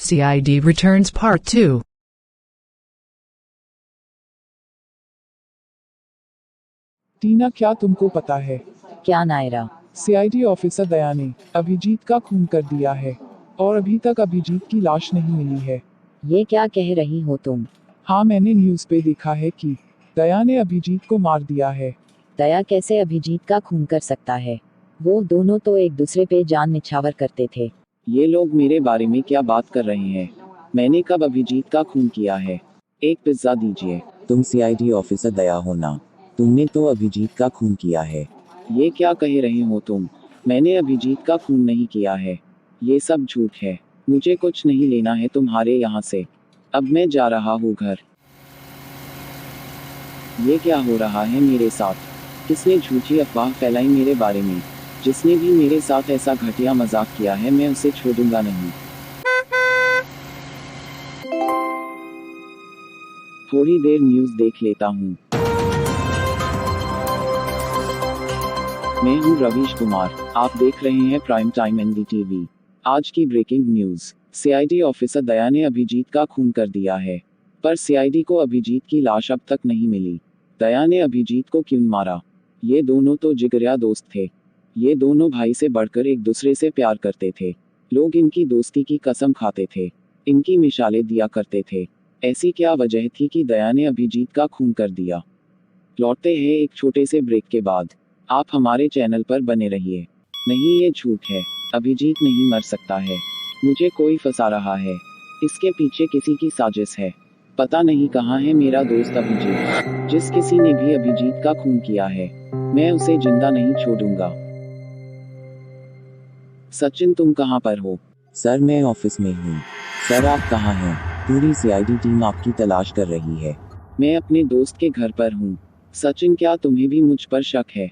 CID returns part 2. टीना, क्या तुमको पता है? क्या नायरा? सीआईडी ऑफिसर दया ने अभिजीत का खून कर दिया है और अभी तक अभिजीत की लाश नहीं मिली है। ये क्या कह रही हो तुम? हाँ, मैंने न्यूज़ पे देखा है कि दया ने अभिजीत को मार दिया है। दया कैसे अभिजीत का खून कर सकता है? वो दोनों तो एक दूसरे पे जान निछावर करते थे। ये लोग मेरे बारे में क्या बात कर रहे हैं? मैंने कब अभिजीत का खून किया है? एक पिज्जा दीजिए। तुम सीआईडी ऑफिसर दया हो ना? तुमने तो अभिजीत का खून किया है। ये क्या कह रहे हो तुम? मैंने अभिजीत का खून नहीं किया है। ये सब झूठ है। मुझे कुछ नहीं लेना है तुम्हारे यहाँ से। अब मैं जा रहा हूँ घर। ये क्या हो रहा है मेरे साथ? किसने झूठी अफवाह फैलाई मेरे बारे में? जिसने भी मेरे साथ ऐसा घटिया मजाक किया है, मैं उसे छोड़ूंगा नहीं। थोड़ी देर न्यूज़ देख लेता हूँ। मैं हूँ रवीश कुमार। आप देख रहे हैं प्राइम टाइम एनडीटीवी। आज की ब्रेकिंग न्यूज़। सीआईडी ऑफिसर दया ने अभिजीत का खून कर दिया है, पर सीआईडी को अभिजीत की लाश अब तक नहीं मिली। दया ने अभिजीत को क्यों मारा? ये दोनों तो जिगरिया दोस्त थे। ये दोनों भाई से बढ़कर एक दूसरे से प्यार करते थे। लोग इनकी दोस्ती की कसम खाते थे, इनकी मिसालें दिया करते थे। ऐसी क्या वजह थी कि दया ने अभिजीत का खून कर दिया? लौटते हैं एक छोटे से ब्रेक के बाद। आप हमारे चैनल पर बने रहिए। नहीं, ये झूठ है। अभिजीत नहीं मर सकता है। मुझे कोई फंसा रहा है। इसके पीछे किसी की साजिश है। पता नहीं कहाँ है मेरा दोस्त अभिजीत। जिस किसी ने भी अभिजीत का खून किया है, मैं उसे जिंदा नहीं छोड़ूंगा। सचिन, तुम कहाँ पर हो? सर, मैं ऑफिस में हूँ। सर, आप कहाँ हैं? पूरी सीआईडी टीम आपकी तलाश कर रही है। मैं अपने दोस्त के घर पर हूँ। सचिन, क्या तुम्हें भी मुझ पर शक है?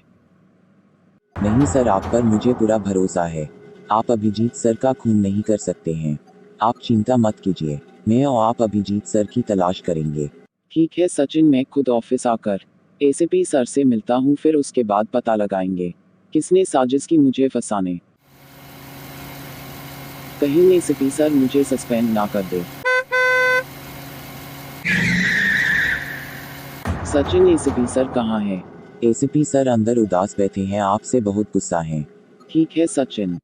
नहीं सर, आप पर मुझे पूरा भरोसा है। आप अभिजीत सर का खून नहीं कर सकते हैं। आप चिंता मत कीजिए, मैं और आप अभिजीत सर की तलाश करेंगे। ठीक है सचिन, मैं खुद ऑफिस आकर एसीपी सर से मिलता हूँ, फिर उसके बाद पता लगाएंगे किसने साजिश की मुझे फंसाने। कहीं एसीपी सर मुझे सस्पेंड ना कर दे। सचिन, एसीपी सर कहाँ है? एसीपी सर अंदर उदास बैठे हैं, आपसे बहुत गुस्सा हैं। ठीक है सचिन।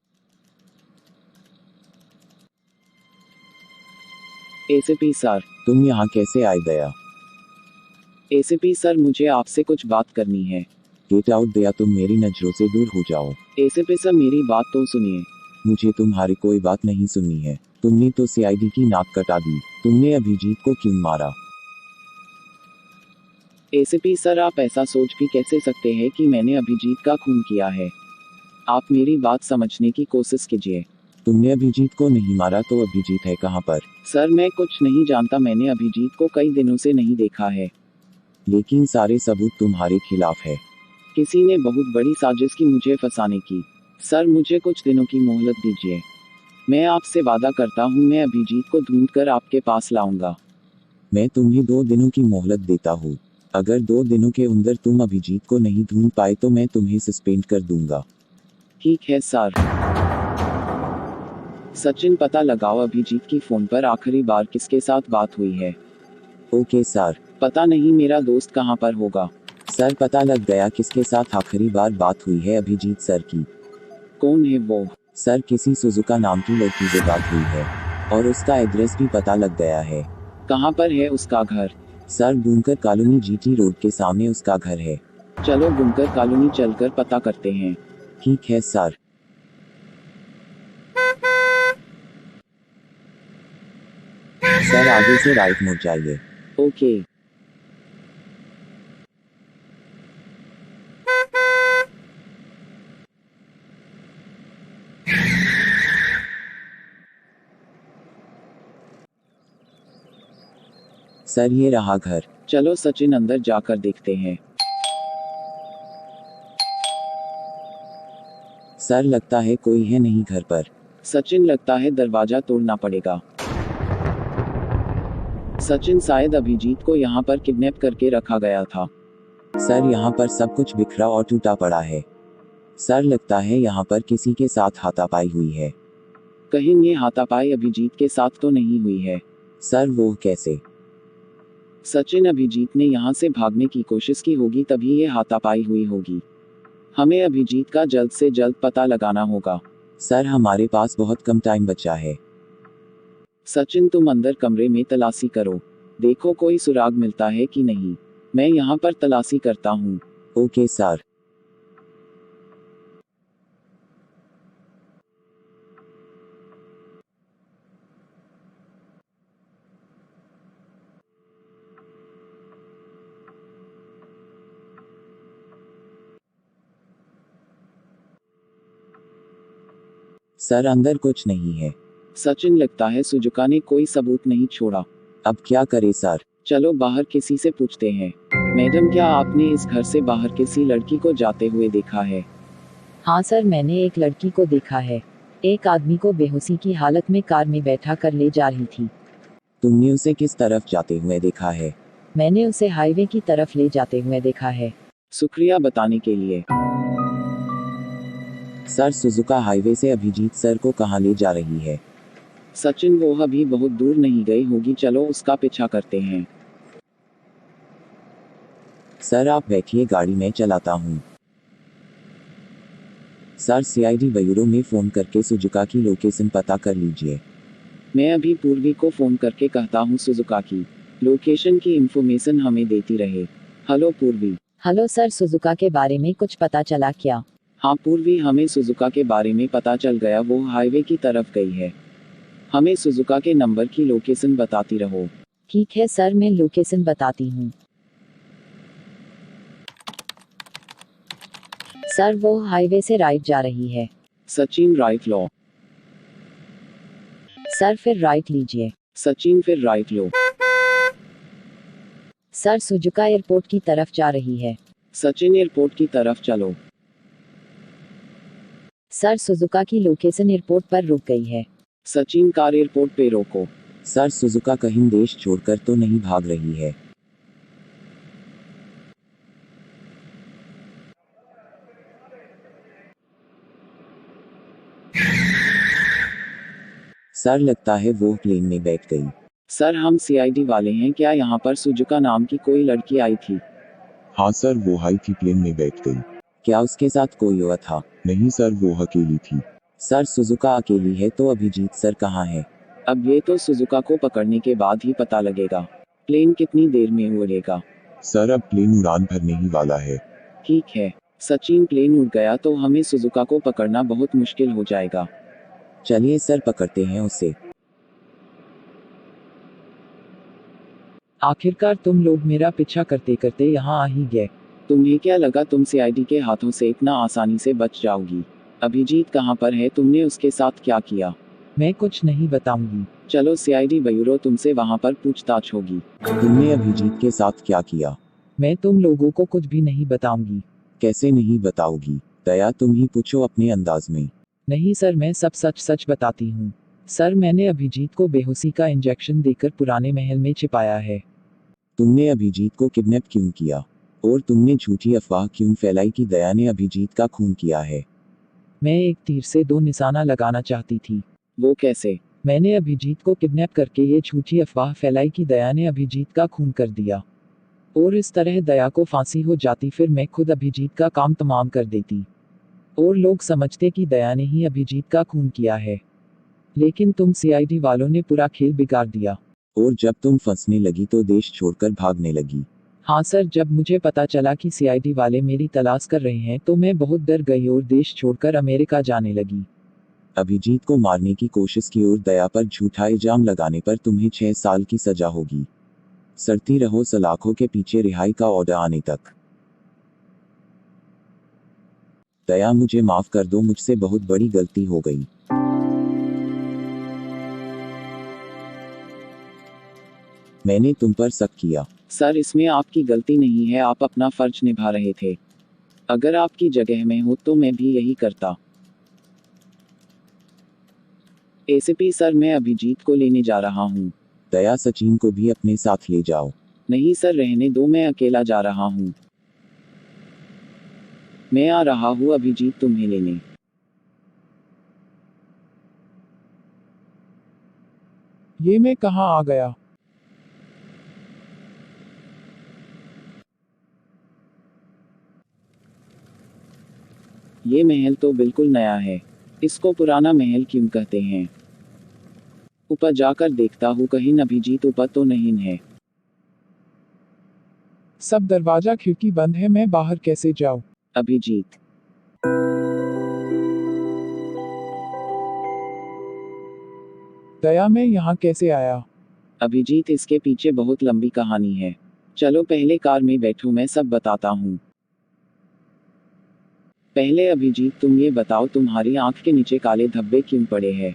ACP sir. तुम यहाँ कैसे आए दया? एसीपी सर, मुझे आपसे कुछ बात करनी है। गेट आउट दया, तुम मेरी नजरों से दूर हो जाओ। एसीपी सर, मेरी बात तो सुनिए। मुझे तुम्हारी कोई बात नहीं सुननी है। तुमने तो सीआईडी की नाक कटा दी। तुमने अभिजीत को क्यों मारा? एसीपी सर, आप ऐसा सोच भी कैसे सकते हैं कि मैंने अभिजीत का खून किया है? आप मेरी बात समझने की कोशिश कीजिए। तुमने अभिजीत को नहीं मारा तो अभिजीत है कहाँ पर? सर, मैं कुछ नहीं जानता। मैंने अभिजीत को कई दिनों से नहीं देखा है। लेकिन सारे सबूत तुम्हारे खिलाफ है। किसी ने बहुत बड़ी साजिश की मुझे फंसाने की। सर, मुझे कुछ दिनों की मोहलत दीजिए। मैं आपसे वादा करता हूँ, मैं अभिजीत को ढूंढकर आपके पास लाऊंगा। मैं तुम्हें 2 दिनों की मोहलत देता हूँ। अगर 2 दिनों के अंदर तुम अभिजीत को नहीं ढूंढ पाए तो मैं तुम्हें सस्पेंड कर दूंगा। ठीक है सर। सचिन, पता लगाओ अभिजीत की फोन पर आखिरी बार किसके साथ बात हुई है। Okay sir. पता नहीं मेरा दोस्त कहाँ पर होगा। सर, पता लग गया किसके साथ आखिरी बार बात हुई है अभिजीत सर की। कौन है वो? सर, किसी सुजुका नाम की लड़की से बात हुई है और उसका एड्रेस भी पता लग गया है। कहाँ पर है उसका घर? सर, बुनकर कॉलोनी जीटी रोड के सामने उसका घर है। चलो बुनकर कॉलोनी चलकर पता करते हैं। ठीक है सर। सर, आगे से राइट मुड़ जाइए। ओके। सर, ये रहा घर। चलो सचिन, अंदर जाकर देखते हैं। सर, लगता है कोई है नहीं घर पर। सचिन, लगता है दरवाजा तोड़ना पड़ेगा। सचिन, शायद अभिजीत को यहाँ पर किडनैप करके रखा गया था। सर, यहाँ पर सब कुछ बिखरा और टूटा पड़ा है। सर, लगता है यहाँ पर किसी के साथ हाथापाई हुई है। कहीं ये हाथापाई अभिजीत के साथ तो नहीं हुई है? सर वो कैसे? सचिन, अभिजीत ने यहाँ से भागने की कोशिश की होगी तभी ये हाथापाई हुई होगी। हमें अभिजीत का जल्द से जल्द पता लगाना होगा। सर हमारे पास बहुत कम टाइम बचा है। सचिन, तुम अंदर कमरे में तलाशी करो, देखो कोई सुराग मिलता है कि नहीं। मैं यहाँ पर तलाशी करता हूँ। Okay sir. सर अंदर कुछ नहीं है। सचिन, लगता है सुजुका ने कोई सबूत नहीं छोड़ा। अब क्या करें सर? चलो बाहर किसी से पूछते हैं। मैडम, क्या आपने इस घर से बाहर किसी लड़की को जाते हुए देखा है? हाँ सर, मैंने एक लड़की को देखा है। एक आदमी को बेहोशी की हालत में कार में बैठा कर ले जा रही थी। तुमने उसे किस तरफ जाते हुए देखा है? मैंने उसे हाईवे की तरफ ले जाते हुए देखा है। शुक्रिया बताने के लिए। सर सुजुका हाईवे से अभिजीत सर को कहाँ ले जा रही है? सचिन, वो अभी बहुत दूर नहीं गई होगी, चलो उसका पीछा करते हैं। सर आप बैठिए, गाड़ी में चलाता हूँ। सर सीआईडी ब्यूरो में फ़ोन करके सुजुका की लोकेशन पता कर लीजिए। मैं अभी पूर्वी को फ़ोन करके कहता हूँ सुजुका की लोकेशन की इंफॉर्मेशन हमें देती रहे। हेलो पूर्वी। हेलो सर, सुजुका के बारे में कुछ पता चला क्या? हाँ पूर्वी, हमें सुजुका के बारे में पता चल गया, वो हाईवे की तरफ गई है। हमें सुजुका के नंबर की लोकेशन बताती रहो। ठीक है सर, मैं लोकेशन बताती हूँ। सर वो हाईवे से राइट जा रही है। सचिन, राइट लो। सर फिर राइट लीजिए। सचिन, फिर राइट लो। सर सुजुका एयरपोर्ट की तरफ जा रही है। सचिन, एयरपोर्ट की तरफ चलो। सर सुजुका की लोकेशन एयरपोर्ट पर रुक गई है। सचिन, कार एयरपोर्ट पे रोको। सर सुजुका कहीं देश छोड़कर तो नहीं भाग रही है? सर लगता है वो प्लेन में बैठ गई। सर, हम सीआईडी वाले हैं, क्या यहाँ पर सुजुका नाम की कोई लड़की आई थी? हाँ सर, वो हाई थी, प्लेन में बैठ गई। क्या उसके साथ कोई और था? नहीं सर, वो अकेली थी। सर सुजुका अकेली है तो अभिजीत सर कहाँ है? अब ये तो सुजुका को पकड़ने के बाद ही पता लगेगा। प्लेन कितनी देर में उड़ेगा? सर अब प्लेन उड़ान भरने ही वाला है। ठीक है सचिन, प्लेन उड़ गया तो हमें सुजुका को पकड़ना बहुत मुश्किल हो जाएगा। चलिए सर पकड़ते हैं उसे। आखिरकार तुम लोग मेरा पीछा करते करते यहाँ आ ही गए। तुम्हें क्या लगा तुम सीआईडी के हाथों से इतना आसानी से बच जाओगी? अभिजीत कहाँ पर है? तुमने उसके साथ क्या किया? मैं कुछ नहीं बताऊंगी। चलो सीआईडी ब्यूरो, तुमसे वहाँ पर पूछताछ होगी। तुमने अभिजीत के साथ क्या किया? मैं तुम लोगों को कुछ भी नहीं बताऊंगी। कैसे नहीं बताओगी? दया तुम ही पूछो अपने अंदाज में। नहीं सर, मैं सब सच सच बताती हूँ। सर मैंने अभिजीत को बेहोशी का इंजेक्शन देकर पुराने महल में छिपाया है। तुमने अभिजीत को किडनैप क्यों किया? और तुमने झूठी अफवाह क्यों फैलाई कि दया ने अभिजीत का खून किया है? मैं एक तीर से दो निशाना लगाना चाहती थी। वो कैसे? मैंने अभिजीत को किडनैप करके ये झूठी अफवाह फैलाई कि दया ने अभिजीत का खून कर दिया, और इस तरह दया को फांसी हो जाती, फिर मैं खुद अभिजीत का काम तमाम कर देती और लोग समझते कि दया ने ही अभिजीत का खून किया है। लेकिन तुम सीआईडी वालों ने पूरा खेल बिगाड़ दिया। और जब तुम फंसने लगी तो देश छोड़कर भागने लगी। हाँ सर, जब मुझे पता चला कि सीआईडी वाले मेरी तलाश कर रहे हैं तो मैं बहुत डर गई और देश छोड़कर अमेरिका जाने लगी। अभिजीत को मारने की कोशिश की और दया पर झूठा इल्जाम लगाने पर तुम्हें 6 साल की सजा होगी। सड़ती रहो सलाखों के पीछे रिहाई का ऑर्डर आने तक। दया मुझे माफ कर दो, मुझसे बहुत बड़ी गलती हो गई। मैंने तुम पर शक किया। सर, इसमें आपकी गलती नहीं है, आप अपना फर्ज निभा रहे थे। अगर आपकी जगह में हो तो मैं भी यही करता। एसीपी सर, मैं अभिजीत को लेने जा रहा हूँ। दया सचिन को भी अपने साथ ले जाओ। नहीं सर, रहने दो, मैं अकेला जा रहा हूँ। मैं आ रहा हूँ अभिजीत तुम्हें लेने। ये मैं कहाँ आ गया? ये महल तो बिल्कुल नया है। इसको पुराना महल क्यों कहते हैं? ऊपर जाकर देखता हूँ कहीं अभिजीत ऊपर तो नहीं है। सब दरवाजा खिड़की बंद है, मैं बाहर कैसे जाऊँ? अभिजीत, दया, मैं यहाँ कैसे आया? अभिजीत, इसके पीछे बहुत लंबी कहानी है। चलो पहले कार में बैठो, मैं सब बताता हूँ। पहले अभिजीत तुम ये बताओ, तुम्हारी आंख के नीचे काले धब्बे क्यों पड़े हैं?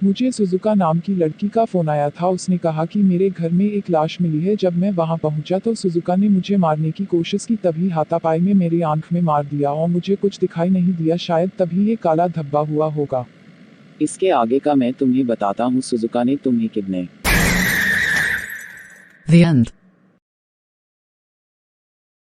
मुझे सुजुका नाम की लड़की का फोन आया था। उसने कहा कि मेरे घर में एक लाश मिली है। जब मैं वहां पहुंचा तो सुजुका ने मुझे मारने की कोशिश की, तभी हाथापाई में मेरी आंख में मार दिया और मुझे कुछ दिखाई नहीं दिया। शायद तभी ये काला धब्बा हुआ होगा। इसके आगे का मैं तुम्हें बताता हूँ। सुजुका ने तुम्हें किडनैप The end.